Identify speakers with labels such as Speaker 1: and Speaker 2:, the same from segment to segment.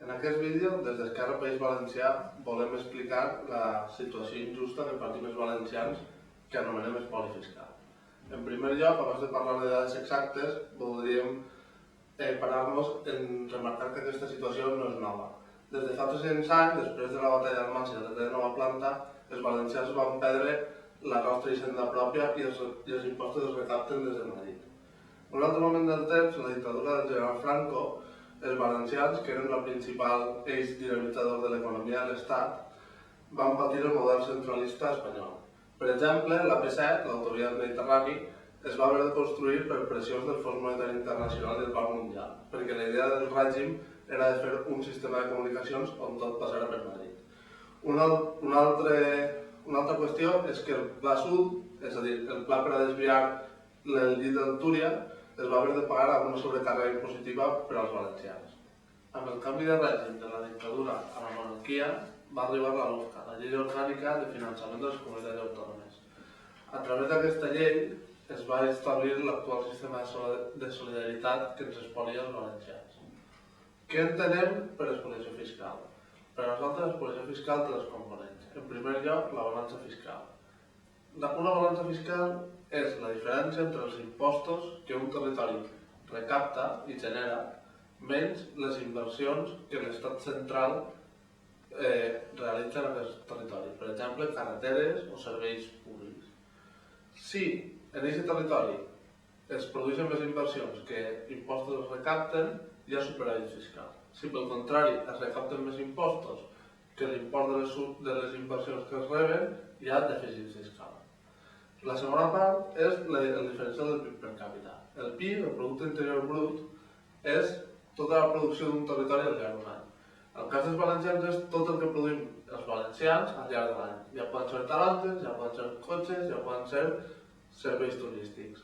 Speaker 1: En aquest vídeo, des d'Esquerra País Valencià, volem explicar la situació injusta que patim els valencians que anomenem espoli fiscal. En primer lloc, abans de parlar de dades exactes, voldríem parar-nos en remarcar que aquesta situació no és nova. Des de fa 300 anys, després de la batalla del Mas i de la nova planta, els valencians van perdre la nostra hisenda pròpia i els impostos es recapten des de Madrid. En un altre moment del temps, la dictadura del general Franco, els valencians, que eren el principal eix dinamitzador de l'economia de l'Estat, van patir el model centralista espanyol. Per exemple, l'AP7, l'autovia del Mediterrani, es va haver de construir per pressions del Fons Monetari Internacional i del Banc Mundial, perquè la idea del règim era de fer un sistema de comunicacions on tot passara per Madrid. Una altra qüestió és que el Pla Sud, és a dir, el pla per a desviar el llit del Túria, es va haver de pagar amb una sobrecàrrega impositiva per als valencians. Amb el canvi de règim de la dictadura a la monarquia va arribar la LOFCA, la Llei Orgànica de Finançament de les Comunitats Autònomes. A través d'aquesta llei es va establir l'actual sistema de solidaritat que ens espolia els valencians. Què entenem per espoliació fiscal? Per a nosaltres, l'espoliació fiscal té dos components. En primer lloc, la balança fiscal. Una balança fiscal és la diferència entre els impostos que un territori recapta i genera menys les inversions que l'estat central realitza en aquest territori. Per exemple, carreteres o serveis públics. Si en aquest territori es produeixen més inversions que impostos es recapten, hi ha superàvit fiscal. Si pel contrari es recapten més impostos que l'import de les inversions que es reben, hi ha dèficit fiscal. La segona part és el diferencial del PIB per càpita. El PIB, el Producte Interior Brut, és tota la producció d'un territori al llarg d'un any. El cas dels valencians és tot el que produïm els valencians al llarg de l'any. Ja poden ser talantes, ja poden ser cotxes, ja poden ser serveis turístics.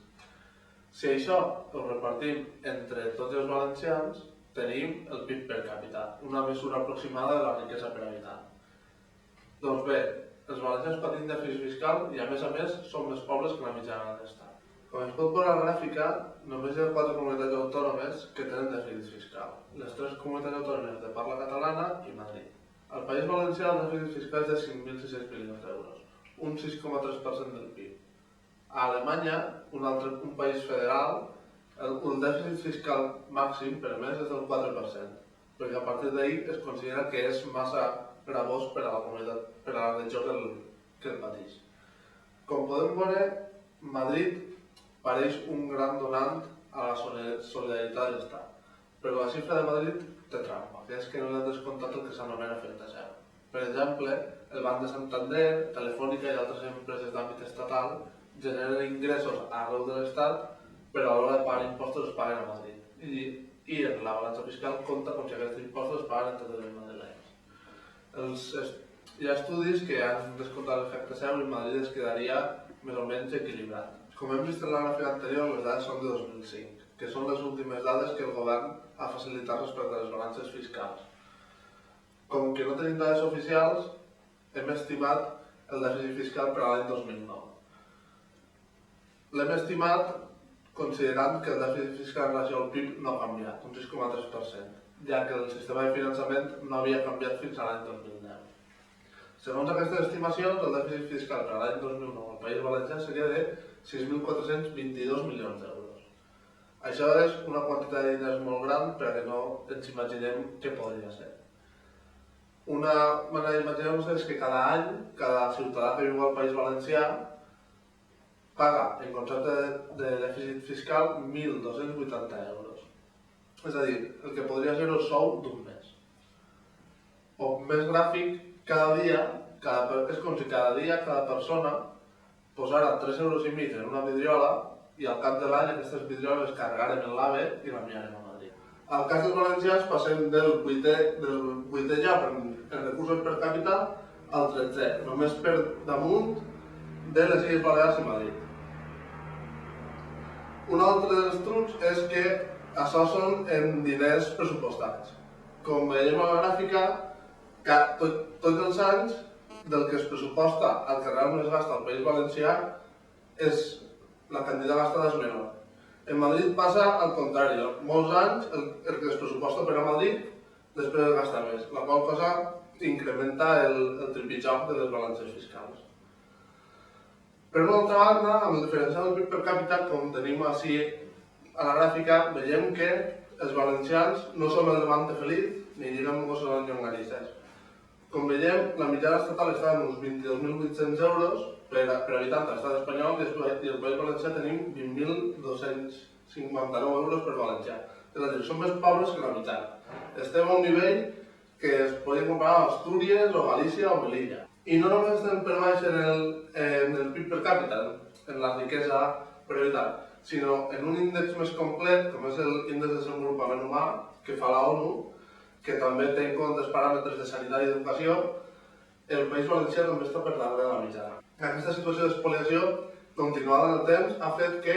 Speaker 1: Si això ho repartim entre tots els valencians, tenim el PIB per càpita, una mesura aproximada de la riquesa per habitant. Doncs bé, els valencians patim dèficit fiscal i a més són més pobres que la mitjana de l'Estat. Com es pot veure a la gràfica, només hi ha 4 comunitats autònomes que tenen dèficit fiscal. Les 3 comunitats autònomes de parla catalana i Madrid. Al País Valencià el dèficit fiscal és de 5.600 milions d'euros, un 6,3% del PIB. A Alemanya, un país federal, el dèficit fiscal màxim per mes és del 4%, perquè a partir d'ahir es considera que és massa gravós per a la comunitat, per a la regió que el pateix. Com podem veure, Madrid pareix un gran donant a la solidaritat de l'Estat, però la xifra de Madrid té trampa, que és que no li han descomptat el que s'anomena efecte zero. Per exemple, el Banc de Santander, Telefònica i altres empreses d'àmbit estatal generen ingressos arreu de l'Estat, però a l'hora de pagar impostos es paguen a Madrid. I en la balança fiscal compta com si aquests impostos es paguen entre els madrilenys. Hi ha estudis que han descomptat l'efecte zero i Madrid es quedaria més o menys equilibrat. Com hem vist en la gràfica anterior, les dades són de 2005, que són les últimes dades que el govern ha facilitat respecte a les balances fiscals. Com que no tenim dades oficials, hem estimat el dèficit fiscal per a l'any 2009. L'hem estimat considerant que el dèficit fiscal en relació al PIB no ha canviat, un 6,3%, ja que el sistema de finançament no havia canviat fins a l'any 2010. Segons aquestes estimacions, el dèficit fiscal per a l'any 2009 al País Valencià seria de 6.422 milions d'euros. Això és una quantitat de diners molt gran perquè no ens imaginem què podria ser. Una manera d'imaginar-nos és que cada any, cada ciutadà que viu al País Valencià paga en concepte de dèficit fiscal 1.280 euros. És a dir, el que podria ser el sou d'un mes. O més gràfic, cada dia, és com si cada dia cada persona posara 3,5 euros en una vidriola i al cap de l'any aquestes vidrioles es carregaren en l'AVE i l'enviaren a Madrid. Al cas dels valencians passem del 8è lloc en recursos per càpita al 13è, només per damunt de les Illes Balears i Madrid. Un altre dels trucs és que això són en diners pressupostaris. Com veiem a la gràfica, tots els anys del que es pressuposta al que realment es gasta al País Valencià la quantitat gastada és menor. En Madrid passa al contrari. Molts anys el que es pressuposta per a Madrid després de gastar més, la qual cosa incrementa el trepitjoc de les balances fiscals. Per una altra banda, amb el diferencial del PIB per càpita, com tenim així a la gràfica, veiem que els valencians no som el Levante feliç ni lliguen gossos amb llonganisses. Com veiem, la mitjana estatal està en uns 22.800 euros per habitant a l'estat espanyol i al País Valencià tenim 20.259 euros per valencià. És a dir, som més pobres que la mitjana. Estem a un nivell que es podria comparar amb Astúries o Galícia o Melilla. I no només estem per baix en el PIB per càpita, en la riquesa per habitant, sinó en un índex més complet, com és l'índex de desenvolupament humà que fa la ONU, que també té en compte els paràmetres de sanitat i educació, el País Valencià també està per darrere de la mitjana. Aquesta situació d'espoliació continuada en el temps ha fet que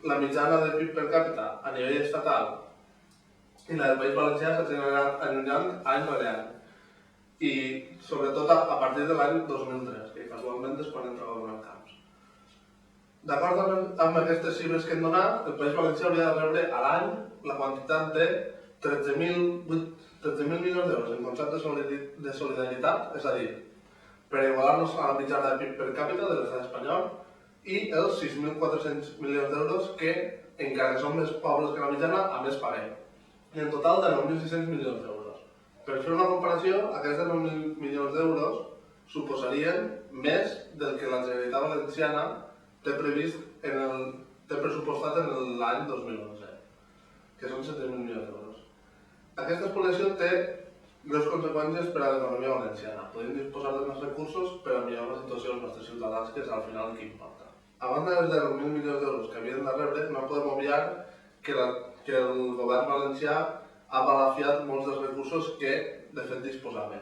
Speaker 1: la mitjana de PIB per càpita a nivell estatal i la del País Valencià s'hagin anat allunyant any rere any. I sobretot a partir de l'any 2003, que casualment és quan entrava en el camps. D'acord amb aquestes xifres que hem donat, el País Valencià hauria de rebre a l'any la quantitat de 13.000 milions d'euros en concepte de solidaritat, és a dir, per igualar-nos a la mitjana de PIB per càpita de l'estat espanyol i els 6.400 milions d'euros que, encara que són més pobres que la mitjana, a més paguem. I en total de 9.600 milions d'euros. Per fer una comparació, aquests 9.000 milions d'euros suposarien més del que la Generalitat Valenciana té pressupostat en l'any 2011, que són 7.000 milions d'euros. Aquesta espoliació té greus conseqüències per a l'economia valenciana. Podem disposar de més recursos per a millorar la situació dels nostres ciutadans, que és al final el que importa. A banda dels 10.000 milions d'euros que havien de rebre, no podem obviar que el govern valencià ha balafiat molts dels recursos que de fet disposava.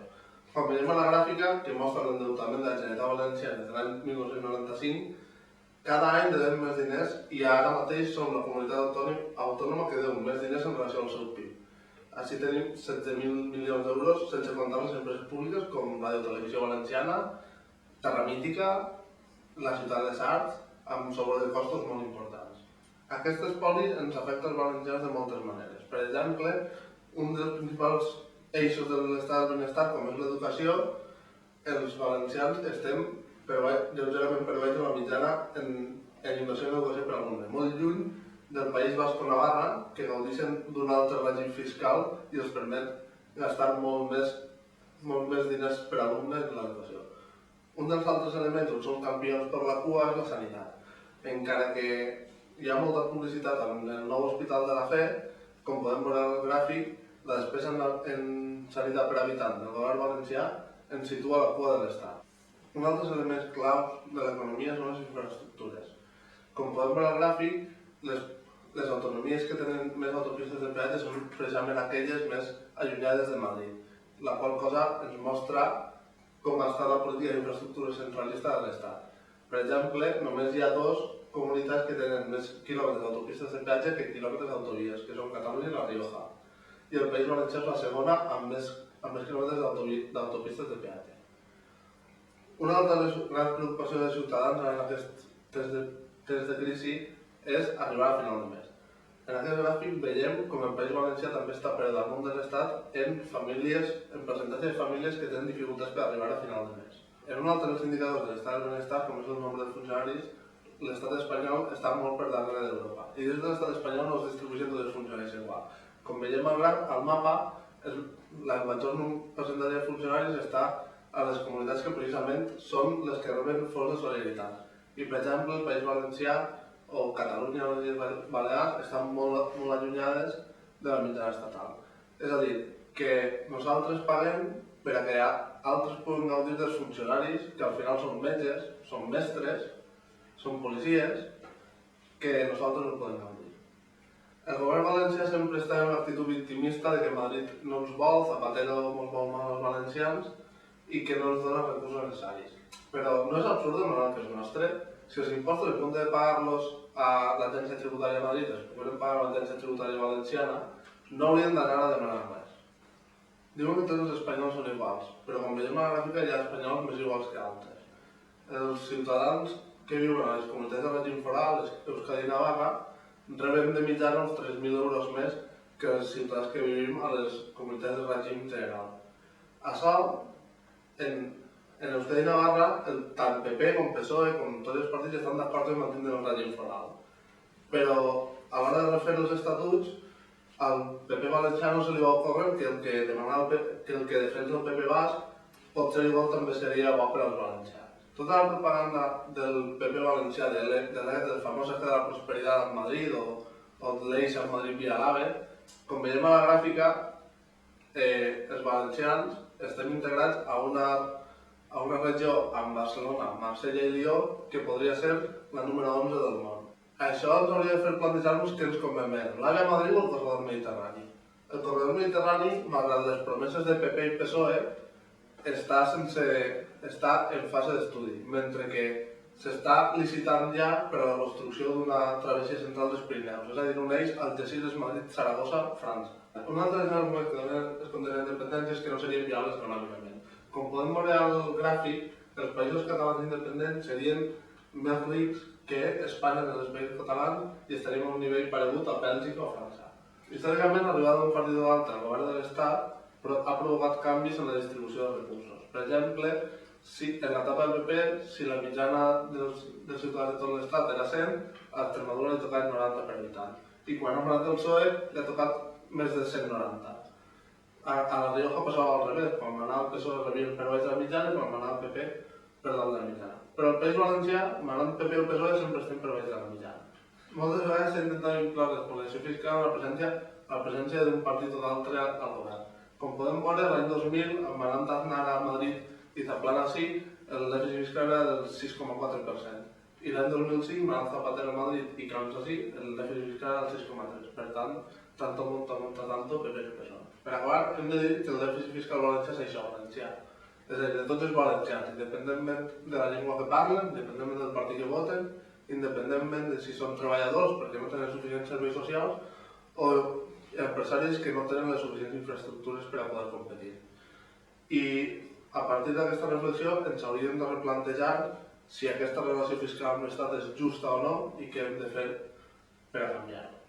Speaker 1: Quan veiem a la gràfica que mostra l'endeutament de la Generalitat Valenciana des de l'any 1995, cada any devem més diners i ara mateix som la comunitat autònoma que deu més diners en relació al seu PIB. Així tenim 16.000 milions d'euros sense comptar les empreses públiques com Radio Televisió Valenciana, Terra Mítica, la Ciutat de Sants, amb sobrecostos molt importants. Aquest espoli ens afecta als valencians de moltes maneres. Per exemple, un dels principals eixos de l'estat del benestar, com és l'educació, els valencians estem lleugerament per baix de la mitjana en inversió en educació per alumne, molt lluny del País Basc o Navarra, que gaudeixen d'un altre règim fiscal i els permet gastar molt més diners per alumne en l'educació. Un dels altres elements on són campions per la cua és la sanitat. Encara que hi ha molta publicitat amb el nou Hospital de la Fe, com podem veure al gràfic, la despesa en sanitat per habitant del govern valencià ens situa a la cua de l'Estat. Un altre elements claus de l'economia són les infraestructures. Com podem veure al gràfic, les autonomies que tenen més autopistes de peatge són precisament aquelles més allunyades de Madrid, la qual cosa ens mostra com està la política d'infraestructures centralista de l'Estat. Per exemple, només hi ha dues comunitats que tenen més quilòmetres d'autopistes de peatge que quilòmetres d'autovies, que són Catalunya i La Rioja. I el País Valencià és la segona amb més quilòmetres d'autopistes de peatge. Una altra de les grans preocupacions dels ciutadans en aquest temps de crisi és arribar a final de mes. En aquest gràfic veiem com el País Valencià també està per damunt de l'Estat en percentatge de famílies que tenen dificultats per arribar a final de mes. En un altre dels indicadors de l'estat del benestar, com és el nombre de funcionaris, l'estat espanyol està molt per darrere d'Europa. I des de l'estat espanyol no es distribueixen tots els funcionaris igual. Com veiem al mapa, el major percentatge de funcionaris està a les comunitats que precisament són les que reben fons de solidaritat. I per exemple, el País Valencià o Catalunya o les Illes Balears estan molt allunyades de la mitjana estatal. És a dir, que nosaltres paguem per a que altres puguin gaudir dels funcionaris, que al final són metges, són mestres, són policies, que nosaltres no podem gaudir. El govern valencià sempre està en una actitud victimista de que Madrid no ens vol, Zapatero ens vol mal als valencians i que no ens dona recursos necessaris. Però no és absurd demanar que és nostre. Si els impostos, en compte de pagar-los a l'Agència Tributària de Madrid, es poden pagar a l'Agència Tributària Valenciana, no haurien d'anar a demanar res. Diuen que tots els espanyols són iguals, però com veiem a la gràfica hi ha espanyols més iguals que altres. Els ciutadans que viuen a les comunitats de règim foral, Euskadi i Navarra, reben de mitjana uns 3.000 euros més que els ciutadans que vivim a les comunitats de règim general. Això, en Euskadi i Navarra, tant PP com PSOE, com tots els partits, estan d'acord en mantenir el règim foral. Però a l'hora de refer els estatuts, al PP valencià no se li va ocórrer que el que defensa el PP basc potser igual també seria bo per als valencians. Tota la propaganda del PP valencià, del famós eje de la prosperidad en Madrid o l'eix en Madrid via l'AVE, com veiem a la gràfica, els valencians estem integrats a una regió amb Barcelona, Marsella i Lió que podria ser la número 11 del món. Això ens hauria de fer plantejar-nos què ens convé més, l'AVE a Madrid o el corredor mediterrani. El corredor mediterrani, malgrat les promeses de PP i PSOE, està en fase d'estudi, mentre que s'està licitant ja per a la construcció d'una travessia central dels Pirineus, és a dir, un eix Algeciras, Madrid, Saragossa, França. Un altre dels arguments que donen es consideren independències que no serien viables econòmicament. Com podem veure al gràfic, els països catalans independents serien més rics que Espanya en els països catalans i estaríem a un nivell paregut a Bèlgica o França. Històricament, l'arribada d'un partit o d'altre al govern de l'Estat ha provocat canvis en la distribució dels recursos. Per exemple, en l'etapa del PP, si la mitjana dels ciutadans de tot l'Estat era 100, a Extremadura li tocava 90 per habitant. I quan ha manat el PSOE, li ha tocat més de 190. A la Rioja passava al revés, quan manava el PSOE rebien per baix de la mitjana i quan manava el PP per dalt de la mitjana. Però el País Valencià, manant el PP o el PSOE, sempre estem per baix de la mitjana. Moltes vegades s'ha intentat vincular l'expoliació fiscal a la presència d'un partit o d'altre al govern. Com podem veure, l'any 2000, amb manant Aznar a Madrid i Zaplana sí, el dèficit fiscal era del 6,4%. I l'any 2005, manant Zapatero a Madrid i Camps sí, el dèficit fiscal era del 6,3%. Per tant, tanto monta tanto PP i PSOE. Per acabar, hem de dir que el dèficit fiscal valencià és això, valencià. És a dir, de tots els valencians, independentment de la llengua que parlen, independentment del partit que voten, independentment de si són treballadors perquè no tenen suficients serveis socials o empresaris que no tenen les suficients infraestructures per a poder competir. I a partir d'aquesta reflexió ens hauríem de replantejar si aquesta relació fiscal amb l'Estat és justa o no i què hem de fer per a canviar-ho.